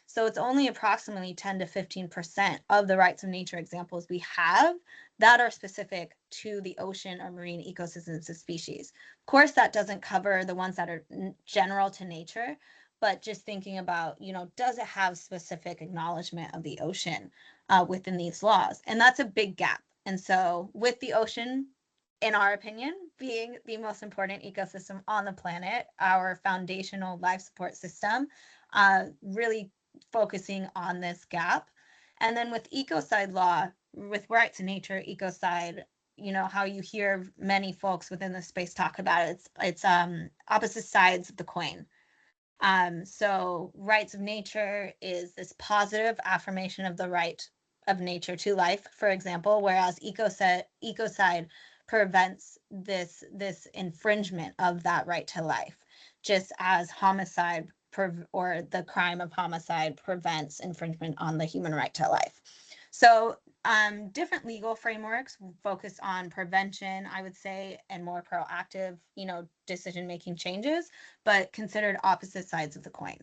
So it's only approximately 10 to 15% of the rights of nature examples we have that are specific to the ocean or marine ecosystems and species. Of course, that doesn't cover the ones that are general to nature, but just thinking about, you know, does it have specific acknowledgement of the ocean within these laws? And that's a big gap. And so with the ocean, in our opinion, being the most important ecosystem on the planet, our foundational life support system, really focusing on this gap. And then with ecocide law, with rights in nature, ecocide, you know, how you hear many folks within the space talk about it, it's opposite sides of the coin. So rights of nature is this positive affirmation of the right of nature to life, for example, whereas ecocide prevents this infringement of that right to life, just as homicide or the crime of homicide prevents infringement on the human right to life. So different legal frameworks focus on prevention, I would say, and more proactive, you know, decision-making changes, but considered opposite sides of the coin.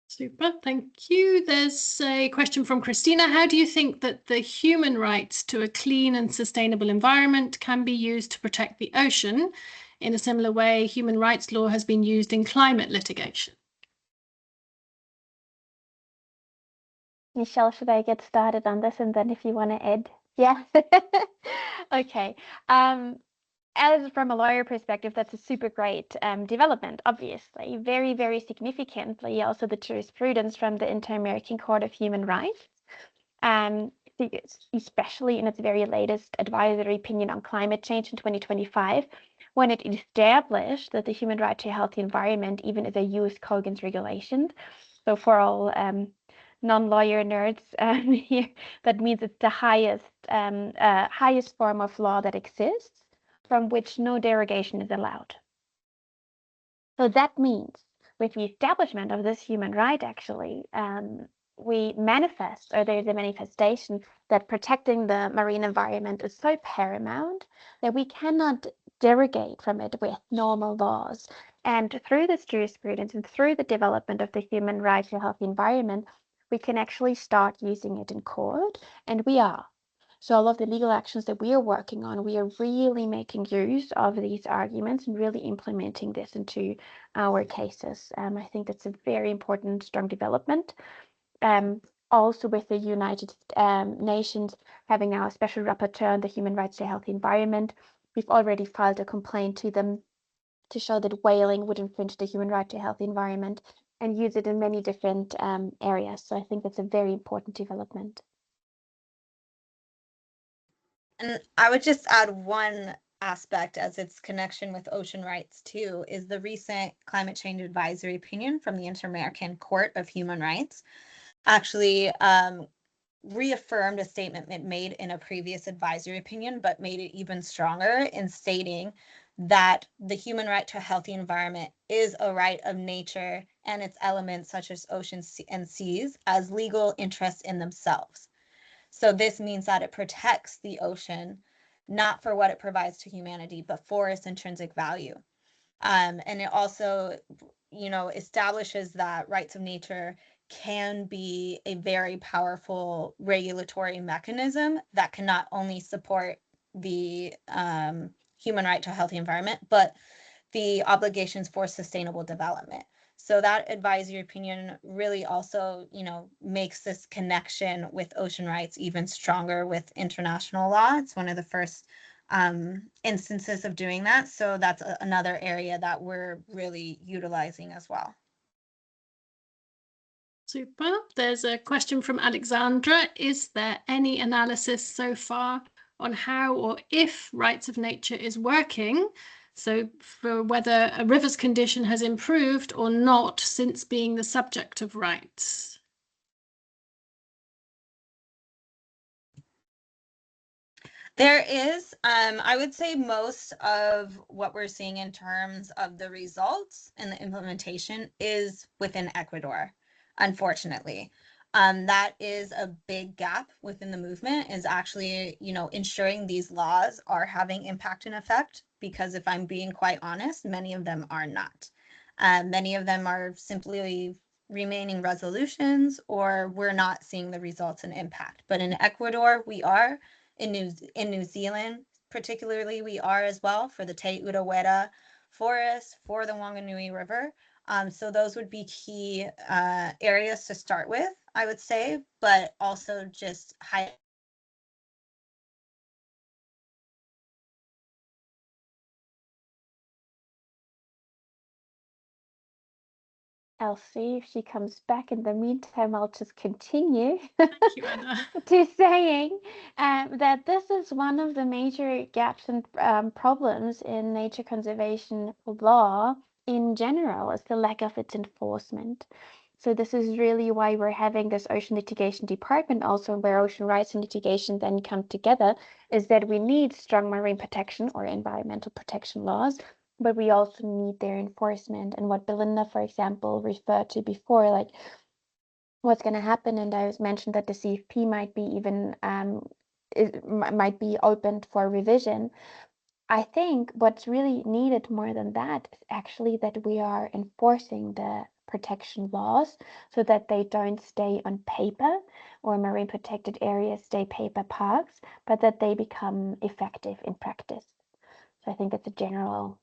Super, thank you. There's a question from Christina. How do you think that the human rights to a clean and sustainable environment can be used to protect the ocean in a similar way human rights law has been used in climate litigation? Michelle, should I get started on this, and then if you want to add? Yeah. Okay. As from a lawyer perspective, that's a super great development, obviously. Very, very significantly, also the jurisprudence from the Inter-American Court of Human Rights. especially in its very latest advisory opinion on climate change in 2025, when it established that the human right to a healthy environment even is a US code against regulation. So for all non-lawyer nerds here, that means it's the highest form of law that exists, from which no derogation is allowed. So that means with the establishment of this human right, actually, we manifest, or there's a manifestation that protecting the marine environment is so paramount that we cannot derogate from it with normal laws. And through this jurisprudence and through the development of the human right to a healthy environment, we can actually start using it in court, and we are. So all of the legal actions that we are working on, we are really making use of these arguments and really implementing this into our cases. I think that's a very important, strong development. Also with the United Nations having now a special rapporteur on the human rights to a healthy environment, we've already filed a complaint to them to show that whaling would infringe the human right to a healthy environment and use it in many different areas. So I think that's a very important development. And I would just add one aspect as its connection with ocean rights too, is the recent climate change advisory opinion from the Inter-American Court of Human Rights actually reaffirmed a statement it made in a previous advisory opinion, but made it even stronger in stating that the human right to a healthy environment is a right of nature and its elements such as oceans and seas as legal interests in themselves. So this means that it protects the ocean, not for what it provides to humanity, but for its intrinsic value. And it also, establishes that rights of nature can be a very powerful regulatory mechanism that can not only support the human right to a healthy environment, but the obligations for sustainable development. So that advisory opinion really also, makes this connection with ocean rights even stronger with international law. It's one of the first instances of doing that. So that's another area that we're really utilizing as well. Super. There's a question from Alexandra. Is there any analysis so far on how or if rights of nature is working? So for whether a river's condition has improved or not since being the subject of rights. There is, I would say most of what we're seeing in terms of the results and the implementation is within Ecuador, unfortunately. That is a big gap within the movement, is actually, ensuring these laws are having impact and effect, because if I'm being quite honest, many of them are not. Many of them are simply remaining resolutions, or we're not seeing the results and impact. But in Ecuador, we are. In New Zealand, particularly, we are as well, for the Te Urewera forest, for the Wanganui River. So those would be key areas to start with, I would say, but also just Elsie, if she comes back. In the meantime, I'll just continue Thank you, Anna. to saying that this is one of the major gaps and problems in nature conservation law in general, is the lack of its enforcement. So this is really why we're having this ocean litigation department also, where ocean rights and litigation then come together, is that we need strong marine protection or environmental protection laws, but we also need their enforcement. And what Belinda, for example, referred to before, like what's going to happen, and I was mentioned that the CFP might be even might be opened for revision. I think what's really needed more than that is actually that we are enforcing the protection laws so that they don't stay on paper, or marine protected areas stay paper parks, but that they become effective in practice. So I think that's a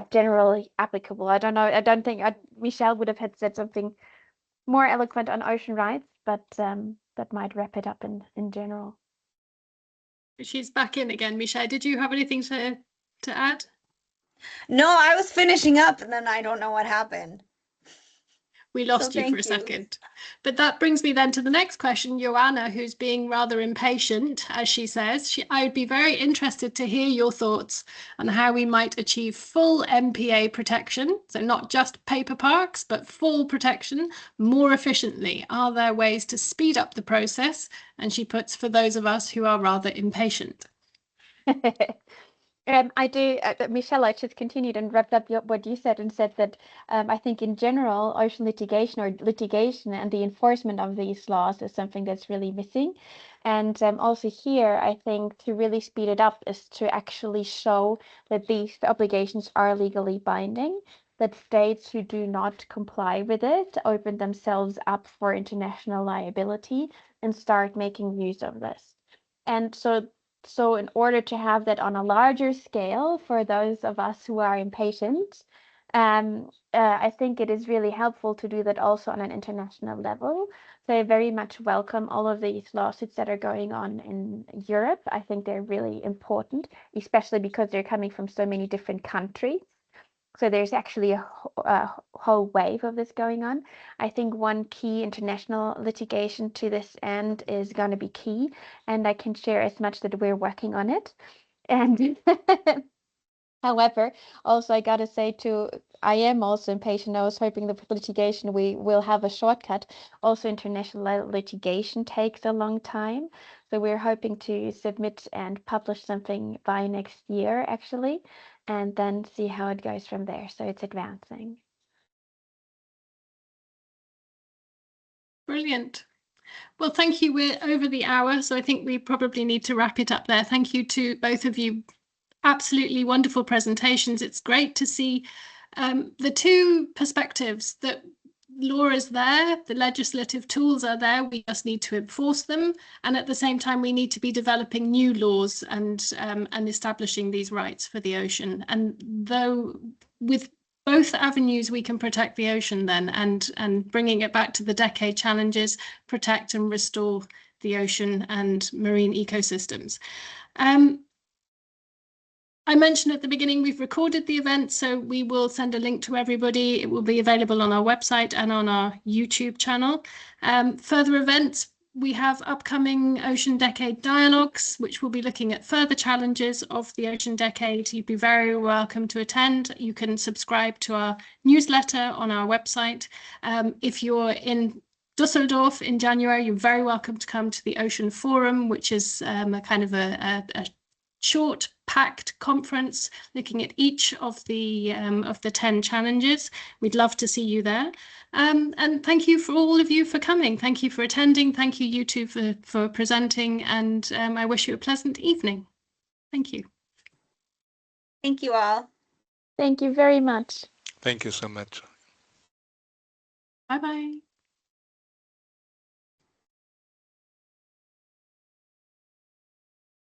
generally applicable. I don't know. I don't think Michelle would have had said something more eloquent on ocean rights, but that might wrap it up in general. She's back in again. Michelle, did you have anything to add? No, I was finishing up and then I don't know what happened. We lost you for a second. But that brings me then to the next question, Joanna, who's being rather impatient, as she says. I would be very interested to hear your thoughts on how we might achieve full MPA protection, so not just paper parks, but full protection more efficiently. Are there ways to speed up the process? And she puts, for those of us who are rather impatient. I do, Michelle, I just continued and wrapped up what you said and said that I think in general, ocean litigation and the enforcement of these laws is something that's really missing. And also here, I think to really speed it up is to actually show that these obligations are legally binding, that states who do not comply with it open themselves up for international liability and start making use of this. And so in order to have that on a larger scale for those of us who are impatient, I think it is really helpful to do that also on an international level. So I very much welcome all of these lawsuits that are going on in Europe. I think they're really important, especially because they're coming from so many different countries. So there's actually a whole wave of this going on. I think one key international litigation to this end is going to be key, and I can share as much that we're working on it. And however, also I got to say too, I am also impatient. I was hoping that with litigation we will have a shortcut. Also, international litigation takes a long time. So we're hoping to submit and publish something by next year, actually, and then see how it goes from there. So it's advancing. Brilliant. Well, thank you. We're over the hour, so I think we probably need to wrap it up there. Thank you to both of you. Absolutely wonderful presentations. It's great to see the two perspectives, that law is there, the legislative tools are there, we just need to enforce them, and at the same time we need to be developing new laws and establishing these rights for the ocean. And though with both avenues we can protect the ocean then, and bringing it back to the decade challenges, protect and restore the ocean and marine ecosystems. I mentioned at the beginning we've recorded the event, so we will send a link to everybody. It will be available on our website and on our YouTube channel. Further events, we have upcoming Ocean Decade Dialogues, which will be looking at further challenges of the Ocean Decade. You'd be very welcome to attend. You can subscribe to our newsletter on our website. If you're in Dusseldorf in January, you're very welcome to come to the Ocean Forum, which is a kind of a short packed conference looking at each of the 10 challenges. We'd love to see you there. And thank you for all of you for coming. Thank you for attending. Thank you, you two, for presenting. And I wish you a pleasant evening. Thank you. Thank you all. Thank you very much. Thank you so much. Bye-bye.